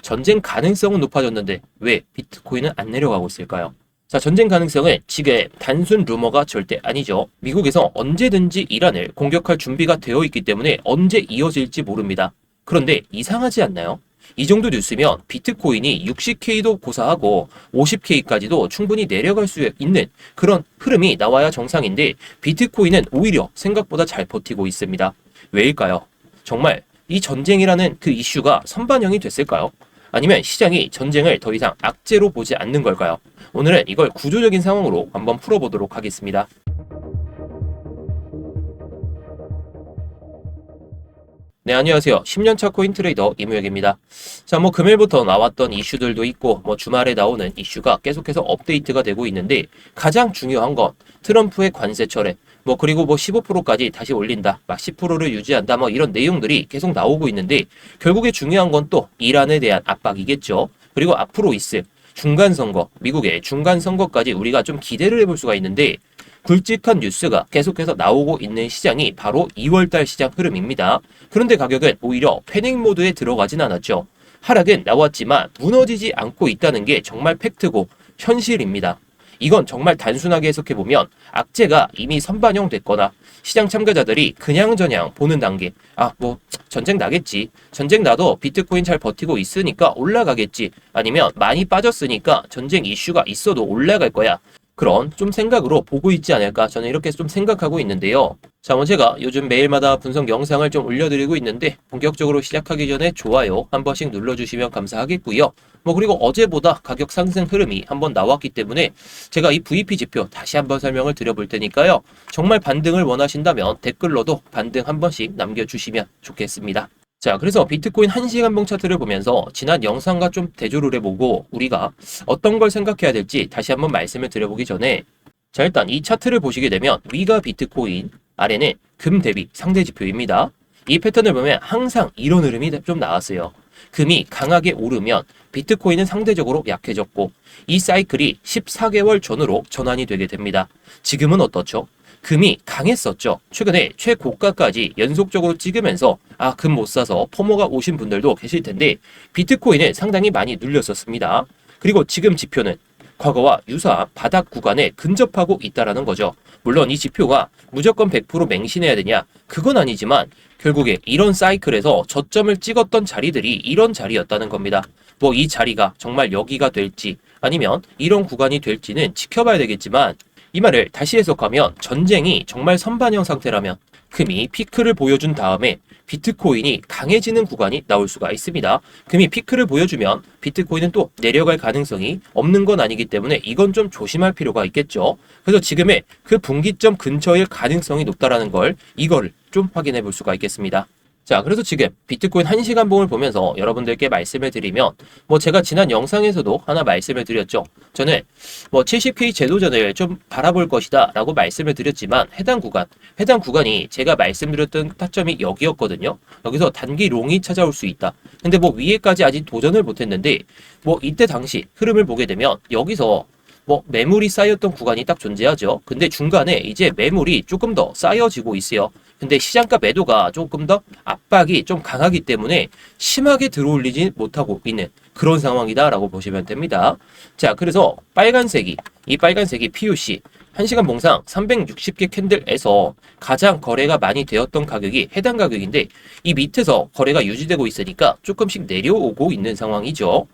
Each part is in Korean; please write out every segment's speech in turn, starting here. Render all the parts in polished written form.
전쟁 가능성은 높아졌는데 왜 비트코인은 안 내려가고 있을까요? 자, 전쟁 가능성은 지금 단순 루머가 절대 아니죠. 미국에서 언제든지 이란을 공격할 준비가 되어 있기 때문에 언제 이어질지 모릅니다. 그런데 이상하지 않나요? 이 정도 뉴스면 비트코인이 60K도 고사하고 50K까지도 충분히 내려갈 수 있는 그런 흐름이 나와야 정상인데 비트코인은 오히려 생각보다 잘 버티고 있습니다. 왜일까요? 정말 이 전쟁이라는 그 이슈가 선반영이 됐을까요? 아니면 시장이 전쟁을 더 이상 악재로 보지 않는 걸까요? 오늘은 이걸 구조적인 상황으로 한번 풀어보도록 하겠습니다. 네, 안녕하세요. 10년차 코인 트레이더 이무혁입니다. 자, 금요일부터 나왔던 이슈들도 있고, 주말에 나오는 이슈가 계속해서 업데이트가 되고 있는데, 가장 중요한 건 트럼프의 관세 철회, 그리고 15%까지 다시 올린다, 10%를 유지한다, 이런 내용들이 계속 나오고 있는데, 결국에 중요한 건 또 이란에 대한 압박이겠죠. 그리고 앞으로 있을 중간선거, 미국의 중간선거까지 우리가 좀 기대를 해볼 수가 있는데, 굵직한 뉴스가 계속해서 나오고 있는 시장이 바로 2월달 시장 흐름입니다. 그런데 가격은 오히려 패닉 모드에 들어가진 않았죠. 하락은 나왔지만 무너지지 않고 있다는 게 정말 팩트고 현실입니다. 이건 정말 단순하게 해석해보면 악재가 이미 선반영됐거나 시장 참가자들이 그냥저냥 보는 단계, 전쟁 나겠지, 전쟁 나도 비트코인 잘 버티고 있으니까 올라가겠지, 아니면 많이 빠졌으니까 전쟁 이슈가 있어도 올라갈 거야, 그런 좀 생각으로 보고 있지 않을까, 저는 이렇게 좀 생각하고 있는데요. 자, 제가 요즘 매일마다 분석 영상을 좀 올려드리고 있는데 본격적으로 시작하기 전에 좋아요 한 번씩 눌러주시면 감사하겠고요. 그리고 어제보다 가격 상승 흐름이 한번 나왔기 때문에 제가 이 VP 지표 다시 한번 설명을 드려볼 테니까요. 정말 반등을 원하신다면 댓글로도 반등 한 번씩 남겨주시면 좋겠습니다. 자, 그래서 비트코인 1시간봉 차트를 보면서 지난 영상과 좀 대조를 해보고 우리가 어떤 걸 생각해야 될지 다시 한번 말씀을 드려보기 전에, 자, 일단 이 차트를 보시게 되면 위가 비트코인, 아래는 금 대비 상대 지표입니다. 이 패턴을 보면 항상 이런 흐름이 좀 나왔어요. 금이 강하게 오르면 비트코인은 상대적으로 약해졌고 이 사이클이 14개월 전으로 전환이 되게 됩니다. 지금은 어떻죠? 금이 강했었죠. 최근에 최고가까지 연속적으로 찍으면서 금 못 사서 포모가 오신 분들도 계실 텐데 비트코인은 상당히 많이 눌렸었습니다. 그리고 지금 지표는 과거와 유사한 바닥 구간에 근접하고 있다라는 거죠. 물론 이 지표가 무조건 100% 맹신해야 되냐? 그건 아니지만 결국에 이런 사이클에서 저점을 찍었던 자리들이 이런 자리였다는 겁니다. 이 자리가 정말 여기가 될지 아니면 이런 구간이 될지는 지켜봐야 되겠지만, 이 말을 다시 해석하면 전쟁이 정말 선반영 상태라면 금이 피크를 보여준 다음에 비트코인이 강해지는 구간이 나올 수가 있습니다. 금이 피크를 보여주면 비트코인은 또 내려갈 가능성이 없는 건 아니기 때문에 이건 좀 조심할 필요가 있겠죠. 그래서 지금의 그 분기점 근처일 가능성이 높다라는 걸, 이거를 좀 확인해 볼 수가 있겠습니다. 자, 그래서 지금 비트코인 1시간봉을 보면서 여러분들께 말씀을 드리면, 제가 지난 영상에서도 하나 말씀을 드렸죠. 저는 70K 제도전을 좀 바라볼 것이다 라고 말씀을 드렸지만 해당 구간이 제가 말씀드렸던 타점이 여기였거든요. 여기서 단기 롱이 찾아올 수 있다. 근데 위에까지 아직 도전을 못했는데 이때 당시 흐름을 보게 되면 여기서 매물이 쌓였던 구간이 딱 존재하죠. 근데 중간에 이제 매물이 조금 더 쌓여지고 있어요. 근데 시장가 매도가 조금 더 압박이 좀 강하기 때문에 심하게 들어올리지 못하고 있는 그런 상황이다라고 보시면 됩니다. 자, 그래서 이 빨간색이 PUC 1시간 봉상 360개 캔들에서 가장 거래가 많이 되었던 가격이 해당 가격인데 이 밑에서 거래가 유지되고 있으니까 조금씩 내려오고 있는 상황이죠.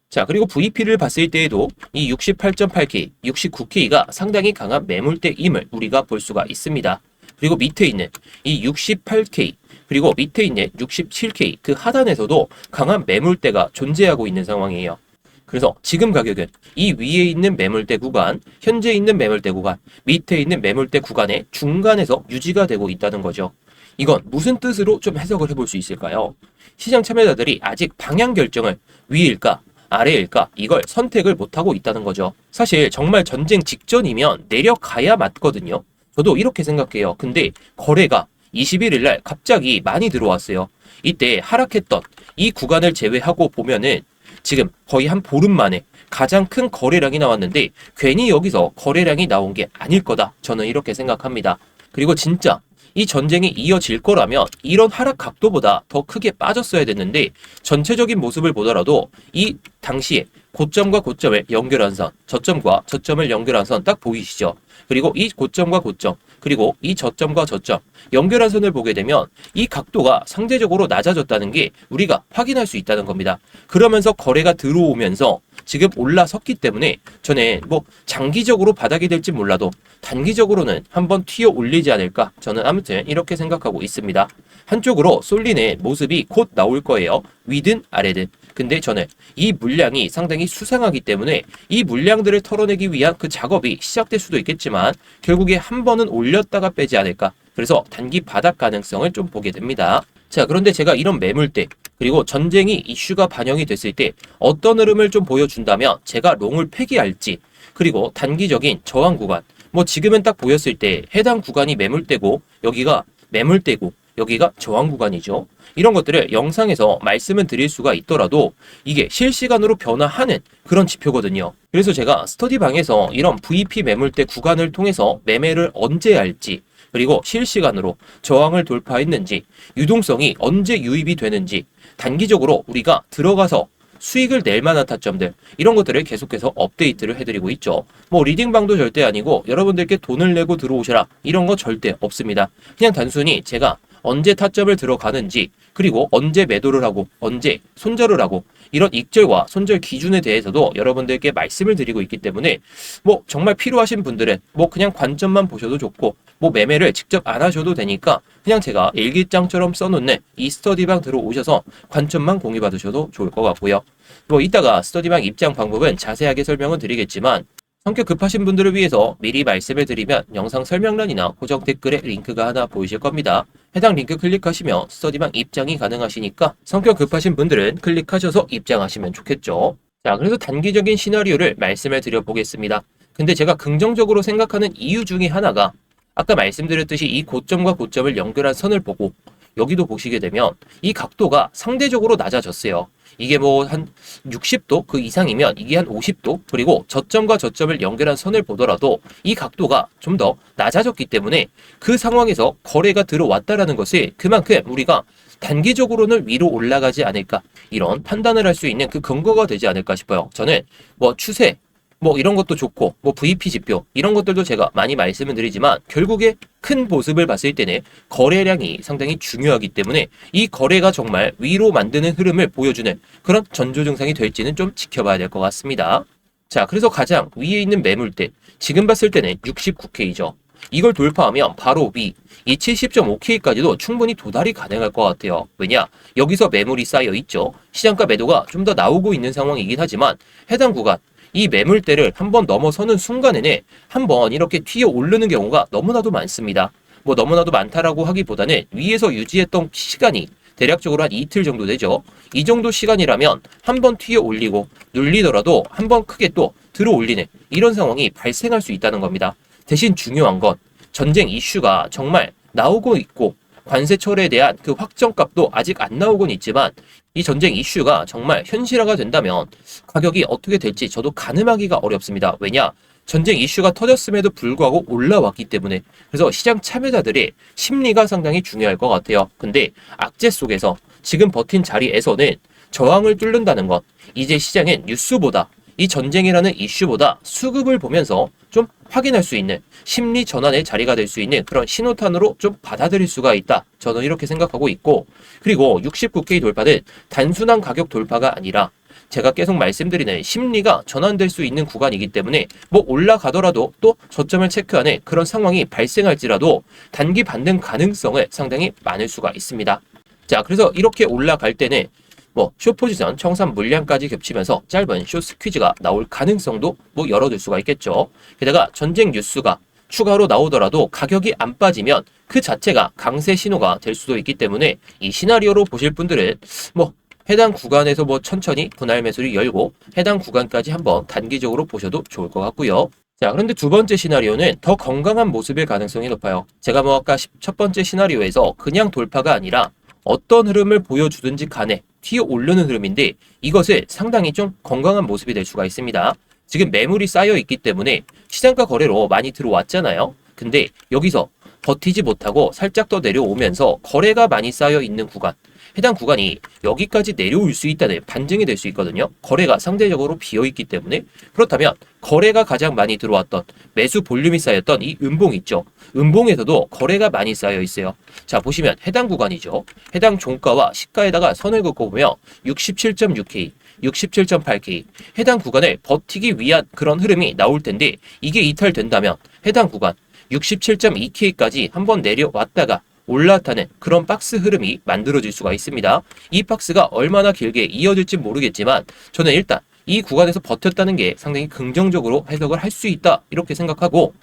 자, 그리고 VP를 봤을 때에도 이 68.8K, 69K가 상당히 강한 매물대임을 우리가 볼 수가 있습니다. 그리고 밑에 있는 이 68K, 그리고 밑에 있는 67K, 그 하단에서도 강한 매물대가 존재하고 있는 상황이에요. 그래서 지금 가격은 이 위에 있는 매물대 구간, 현재 있는 매물대 구간, 밑에 있는 매물대 구간의 중간에서 유지가 되고 있다는 거죠. 이건 무슨 뜻으로 좀 해석을 해볼 수 있을까요? 시장 참여자들이 아직 방향 결정을 위일까 아래일까 이걸 선택을 못하고 있다는 거죠. 사실 정말 전쟁 직전이면 내려가야 맞거든요. 저도 이렇게 생각해요. 근데 거래가 21일 날 갑자기 많이 들어왔어요. 이때 하락했던 이 구간을 제외하고 보면은 지금 거의 한 보름 만에 가장 큰 거래량이 나왔는데 괜히 여기서 거래량이 나온 게 아닐 거다, 저는 이렇게 생각합니다. 그리고 진짜 이 전쟁이 이어질 거라면 이런 하락 각도보다 더 크게 빠졌어야 됐는데 전체적인 모습을 보더라도 이 당시에 고점과 고점을 연결한 선, 저점과 저점을 연결한 선 딱 보이시죠? 그리고 이 고점과 고점, 그리고 이 저점과 저점 연결한 선을 보게 되면 이 각도가 상대적으로 낮아졌다는 게 우리가 확인할 수 있다는 겁니다. 그러면서 거래가 들어오면서 지금 올라섰기 때문에 저는 뭐 장기적으로 바닥이 될지 몰라도 단기적으로는 한번 튀어 올리지 않을까, 저는 아무튼 이렇게 생각하고 있습니다. 한쪽으로 쏠리는 모습이 곧 나올 거예요. 위든 아래든. 근데 저는 이 물량이 상당히 수상하기 때문에 이 물량들을 털어내기 위한 그 작업이 시작될 수도 있겠지만 결국에 한 번은 올렸다가 빼지 않을까. 그래서 단기 바닥 가능성을 좀 보게 됩니다. 자, 그런데 제가 이런 매물대 그리고 전쟁이 이슈가 반영이 됐을 때 어떤 흐름을 좀 보여준다면 제가 롱을 폐기할지, 그리고 단기적인 저항 구간, 뭐 지금은 딱 보였을 때 해당 구간이 매물대고 여기가 매물대고 여기가 저항 구간이죠. 이런 것들을 영상에서 말씀은 드릴 수가 있더라도 이게 실시간으로 변화하는 그런 지표거든요. 그래서 제가 스터디방에서 이런 VP 매물대 구간을 통해서 매매를 언제 할지, 그리고 실시간으로 저항을 돌파했는지, 유동성이 언제 유입이 되는지, 단기적으로 우리가 들어가서 수익을 낼 만한 타점들, 이런 것들을 계속해서 업데이트를 해드리고 있죠. 뭐 리딩방도 절대 아니고 여러분들께 돈을 내고 들어오셔라 이런 거 절대 없습니다. 그냥 단순히 제가 언제 타점을 들어가는지, 그리고 언제 매도를 하고 언제 손절을 하고 이런 익절과 손절 기준에 대해서도 여러분들께 말씀을 드리고 있기 때문에 뭐 정말 필요하신 분들은 뭐 그냥 관점만 보셔도 좋고, 뭐 매매를 직접 안 하셔도 되니까 그냥 제가 일기장처럼 써놓는 이 스터디방 들어오셔서 관점만 공유받으셔도 좋을 것 같고요. 뭐 이따가 스터디방 입장 방법은 자세하게 설명을 드리겠지만 성격 급하신 분들을 위해서 미리 말씀을 드리면 영상 설명란이나 고정 댓글에 링크가 하나 보이실 겁니다. 해당 링크 클릭하시면 스터디방 입장이 가능하시니까 성격 급하신 분들은 클릭하셔서 입장하시면 좋겠죠. 자, 그래서 단기적인 시나리오를 말씀을 드려보겠습니다. 근데 제가 긍정적으로 생각하는 이유 중에 하나가 아까 말씀드렸듯이 이 고점과 고점을 연결한 선을 보고 여기도 보시게 되면 이 각도가 상대적으로 낮아졌어요. 이게 뭐 한 60도 그 이상이면 이게 한 50도, 그리고 저점과 저점을 연결한 선을 보더라도 이 각도가 좀 더 낮아졌기 때문에 그 상황에서 거래가 들어왔다라는 것이 그만큼 우리가 단기적으로는 위로 올라가지 않을까, 이런 판단을 할 수 있는 그 근거가 되지 않을까 싶어요. 저는 뭐 추세 뭐 이런 것도 좋고 뭐 VP 지표 이런 것들도 제가 많이 말씀을 드리지만 결국에 큰 모습을 봤을 때는 거래량이 상당히 중요하기 때문에 이 거래가 정말 위로 만드는 흐름을 보여주는 그런 전조 증상이 될지는 좀 지켜봐야 될 것 같습니다. 자, 그래서 가장 위에 있는 매물대 지금 봤을 때는 69K죠. 이걸 돌파하면 바로 위 이 70.5K까지도 충분히 도달이 가능할 것 같아요. 왜냐? 여기서 매물이 쌓여 있죠. 시장가 매도가 좀 더 나오고 있는 상황이긴 하지만 해당 구간 이 매물대를 한번 넘어서는 순간에는 한번 이렇게 튀어 오르는 경우가 너무나도 많습니다. 뭐 너무나도 많다라고 하기보다는 위에서 유지했던 시간이 대략적으로 한 이틀 정도 되죠. 이 정도 시간이라면 한번 튀어 올리고 눌리더라도 한번 크게 또 들어 올리는 이런 상황이 발생할 수 있다는 겁니다. 대신 중요한 건 전쟁 이슈가 정말 나오고 있고 관세 철회에 대한 그 확정값도 아직 안 나오곤 있지만 이 전쟁 이슈가 정말 현실화가 된다면 가격이 어떻게 될지 저도 가늠하기가 어렵습니다. 왜냐? 전쟁 이슈가 터졌음에도 불구하고 올라왔기 때문에. 그래서 시장 참여자들의 심리가 상당히 중요할 것 같아요. 근데 악재 속에서 지금 버틴 자리에서는 저항을 뚫는다는 것, 이제 시장은 뉴스보다 이 전쟁이라는 이슈보다 수급을 보면서 좀 확인할 수 있는 심리 전환의 자리가 될 수 있는 그런 신호탄으로 좀 받아들일 수가 있다. 저는 이렇게 생각하고 있고, 그리고 69K 돌파는 단순한 가격 돌파가 아니라 제가 계속 말씀드리는 심리가 전환될 수 있는 구간이기 때문에 뭐 올라가더라도 또 저점을 체크하는 그런 상황이 발생할지라도 단기 반등 가능성을 상당히 많을 수가 있습니다. 자, 그래서 이렇게 올라갈 때는 뭐 숏포지션 청산 물량까지 겹치면서 짧은 숏 스퀴즈가 나올 가능성도 뭐 열어둘 수가 있겠죠. 게다가 전쟁 뉴스가 추가로 나오더라도 가격이 안 빠지면 그 자체가 강세 신호가 될 수도 있기 때문에 이 시나리오로 보실 분들은 뭐 해당 구간에서 뭐 천천히 분할 매수를 열고 해당 구간까지 한번 단기적으로 보셔도 좋을 것 같고요. 자, 그런데 두 번째 시나리오는 더 건강한 모습일 가능성이 높아요. 제가 뭐 아까 첫 번째 시나리오에서 그냥 돌파가 아니라 어떤 흐름을 보여주든지 간에 튀어 오르는 흐름인데 이것은 상당히 좀 건강한 모습이 될 수가 있습니다. 지금 매물이 쌓여 있기 때문에 시장가 거래로 많이 들어왔잖아요. 근데 여기서 버티지 못하고 살짝 더 내려오면서 거래가 많이 쌓여 있는 구간, 해당 구간이 여기까지 내려올 수 있다는 반증이 될 수 있거든요. 거래가 상대적으로 비어있기 때문에. 그렇다면 거래가 가장 많이 들어왔던 매수 볼륨이 쌓였던 이 음봉 있죠. 음봉에서도 거래가 많이 쌓여 있어요. 자, 보시면 해당 구간이죠. 해당 종가와 시가에다가 선을 긋고 보면 67.6K, 67.8K 해당 구간을 버티기 위한 그런 흐름이 나올 텐데, 이게 이탈된다면 해당 구간 67.2K까지 한번 내려왔다가 올라타는 그런 박스 흐름이 만들어질 수가 있습니다. 이 박스가 얼마나 길게 이어질지 모르겠지만 저는 일단 이 구간에서 버텼다는 게 상당히 긍정적으로 해석을 할 수 있다 이렇게 생각하고,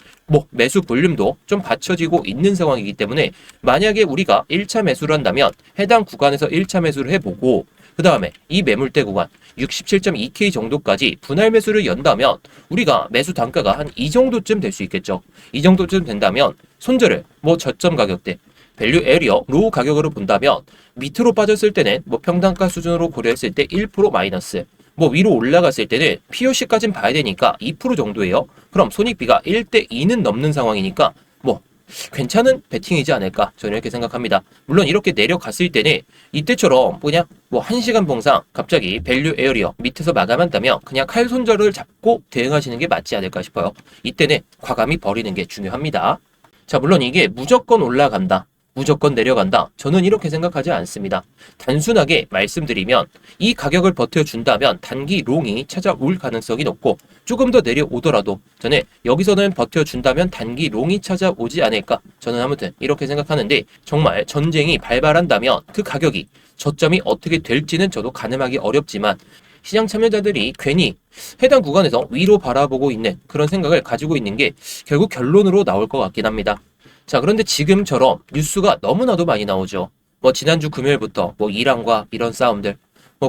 매수 볼륨도 좀 받쳐지고 있는 상황이기 때문에 만약에 우리가 1차 매수를 한다면 해당 구간에서 1차 매수를 해보고 그 다음에 이 매물대 구간 67.2K 정도까지 분할 매수를 연다면 우리가 매수 단가가 한 이 정도쯤 될 수 있겠죠. 이 정도쯤 된다면 손절을 저점 가격대 밸류 에리어 로우 가격으로 본다면 밑으로 빠졌을 때는 평단가 수준으로 고려했을 때 1% 마이너스, 위로 올라갔을 때는 POC까지는 봐야 되니까 2% 정도예요. 그럼 손익비가 1대2는 넘는 상황이니까 괜찮은 베팅이지 않을까 저는 이렇게 생각합니다. 물론 이렇게 내려갔을 때는 이때처럼 그냥 1시간 봉상 갑자기 밸류 에어리어 밑에서 마감한다면 그냥 칼 손절을 잡고 대응하시는 게 맞지 않을까 싶어요. 이때는 과감히 버리는 게 중요합니다. 자, 물론 이게 무조건 올라간다, 무조건 내려간다, 저는 이렇게 생각하지 않습니다. 단순하게 말씀드리면 이 가격을 버텨준다면 단기 롱이 찾아올 가능성이 높고, 조금 더 내려오더라도 저는 여기서는 버텨준다면 단기 롱이 찾아오지 않을까, 저는 아무튼 이렇게 생각하는데, 정말 전쟁이 발발한다면 그 가격이 저점이 어떻게 될지는 저도 가늠하기 어렵지만 시장 참여자들이 괜히 해당 구간에서 위로 바라보고 있는 그런 생각을 가지고 있는 게 결국 결론으로 나올 것 같긴 합니다. 자, 그런데 지금처럼 뉴스가 너무나도 많이 나오죠. 지난주 금요일부터 이란과 이런 싸움들,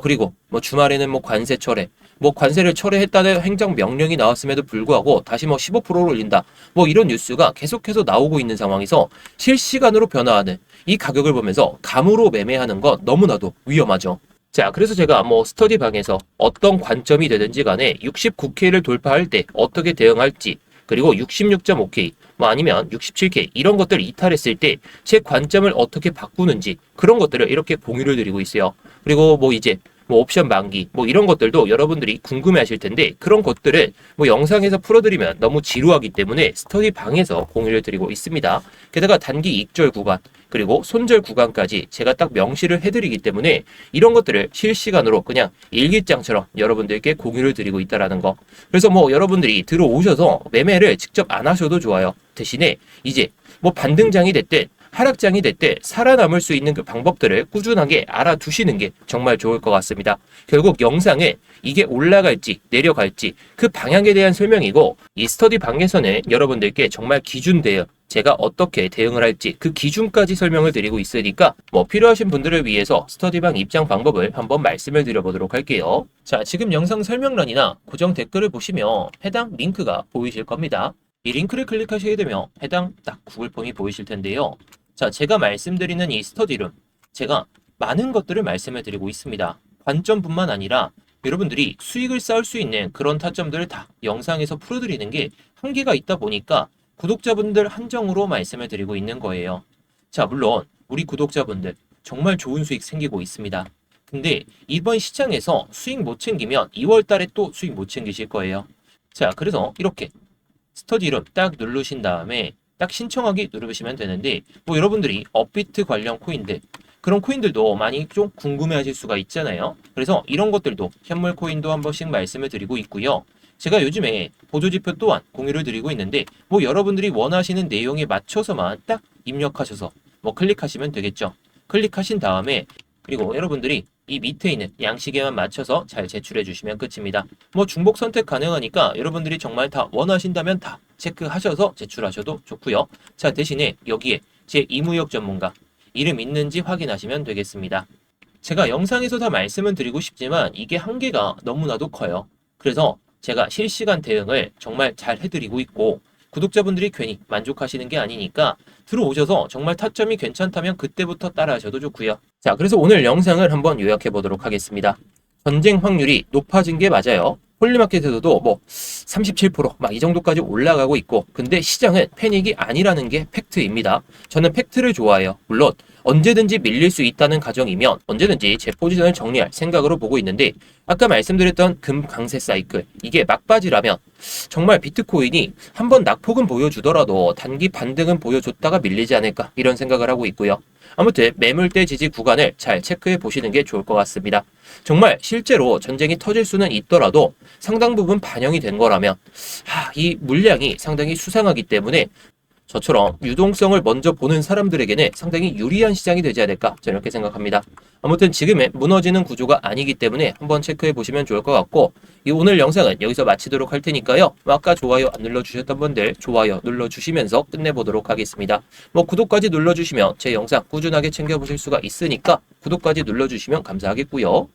그리고 주말에는 관세 철회, 관세를 철회했다는 행정 명령이 나왔음에도 불구하고 다시 15%를 올린다, 이런 뉴스가 계속해서 나오고 있는 상황에서 실시간으로 변화하는 이 가격을 보면서 감으로 매매하는 건 너무나도 위험하죠. 자, 그래서 제가 스터디 방에서 어떤 관점이 되든지 간에 69K를 돌파할 때 어떻게 대응할지, 그리고 66.5K, 아니면 67K 이런 것들을 이탈했을 때 제 관점을 어떻게 바꾸는지, 그런 것들을 이렇게 공유를 드리고 있어요. 그리고 이제 옵션 만기 이런 것들도 여러분들이 궁금해 하실 텐데, 그런 것들은 영상에서 풀어드리면 너무 지루하기 때문에 스터디 방에서 공유를 드리고 있습니다. 게다가 단기 익절 구간 그리고 손절 구간까지 제가 딱 명시를 해드리기 때문에 이런 것들을 실시간으로 그냥 일기장처럼 여러분들께 공유를 드리고 있다라는 거. 그래서 여러분들이 들어오셔서 매매를 직접 안 하셔도 좋아요. 대신에 이제 반등장이 됐든 하락장이 됐든 살아남을 수 있는 그 방법들을 꾸준하게 알아두시는 게 정말 좋을 것 같습니다. 결국 영상은 이게 올라갈지 내려갈지 그 방향에 대한 설명이고, 이 스터디 방에서는 여러분들께 정말 기준 대응, 제가 어떻게 대응을 할지 그 기준까지 설명을 드리고 있으니까 필요하신 분들을 위해서 스터디방 입장 방법을 한번 말씀을 드려보도록 할게요. 자, 지금 영상 설명란이나 고정 댓글을 보시면 해당 링크가 보이실 겁니다. 이 링크를 클릭하시게 되면 해당 딱 구글 폼이 보이실 텐데요. 자, 제가 말씀드리는 이 스터디룸, 제가 많은 것들을 말씀을 드리고 있습니다. 관점뿐만 아니라 여러분들이 수익을 쌓을 수 있는 그런 타점들을 다 영상에서 풀어드리는 게 한계가 있다 보니까 구독자분들 한정으로 말씀을 드리고 있는 거예요. 자, 물론 우리 구독자분들 정말 좋은 수익 생기고 있습니다. 근데 이번 시장에서 수익 못 챙기면 2월 달에 또 수익 못 챙기실 거예요. 자, 그래서 이렇게 스터디룸 딱 누르신 다음에 딱 신청하기 누르시면 되는데, 여러분들이 업비트 관련 코인들, 그런 코인들도 많이 좀 궁금해 하실 수가 있잖아요. 그래서 이런 것들도 현물 코인도 한 번씩 말씀을 드리고 있고요. 제가 요즘에 보조지표 또한 공유를 드리고 있는데, 여러분들이 원하시는 내용에 맞춰서만 딱 입력하셔서 클릭하시면 되겠죠. 클릭하신 다음에 그리고 여러분들이 이 밑에 있는 양식에만 맞춰서 잘 제출해 주시면 끝입니다. 중복 선택 가능하니까 여러분들이 정말 다 원하신다면 다 체크하셔서 제출하셔도 좋고요. 자, 대신에 여기에 제 이무역 전문가 이름 있는지 확인하시면 되겠습니다. 제가 영상에서 다 말씀은 드리고 싶지만 이게 한계가 너무나도 커요. 그래서 제가 실시간 대응을 정말 잘 해드리고 있고, 구독자분들이 괜히 만족하시는 게 아니니까 들어오셔서 정말 타점이 괜찮다면 그때부터 따라하셔도 좋고요. 자, 그래서 오늘 영상을 한번 요약해 보도록 하겠습니다. 전쟁 확률이 높아진 게 맞아요. 폴리마켓에서도 뭐 37%막 이 정도까지 올라가고 있고, 근데 시장은 패닉이 아니라는 게 팩트입니다. 저는 팩트를 좋아해요. 물론 언제든지 밀릴 수 있다는 가정이면 언제든지 제 포지션을 정리할 생각으로 보고 있는데, 아까 말씀드렸던 금 강세 사이클, 이게 막바지라면 정말 비트코인이 한번 낙폭은 보여주더라도 단기 반등은 보여줬다가 밀리지 않을까, 이런 생각을 하고 있고요. 아무튼 매물대 지지 구간을 잘 체크해 보시는 게 좋을 것 같습니다. 정말 실제로 전쟁이 터질 수는 있더라도 상당 부분 반영이 된 거라면 이 물량이 상당히 수상하기 때문에 저처럼 유동성을 먼저 보는 사람들에게는 상당히 유리한 시장이 되지 않을까, 저는 이렇게 생각합니다. 아무튼 지금은 무너지는 구조가 아니기 때문에 한번 체크해 보시면 좋을 것 같고, 이 오늘 영상은 여기서 마치도록 할 테니까요. 아까 좋아요 안 눌러주셨던 분들 좋아요 눌러주시면서 끝내보도록 하겠습니다. 뭐 구독까지 눌러주시면 제 영상 꾸준하게 챙겨보실 수가 있으니까 구독까지 눌러주시면 감사하겠고요.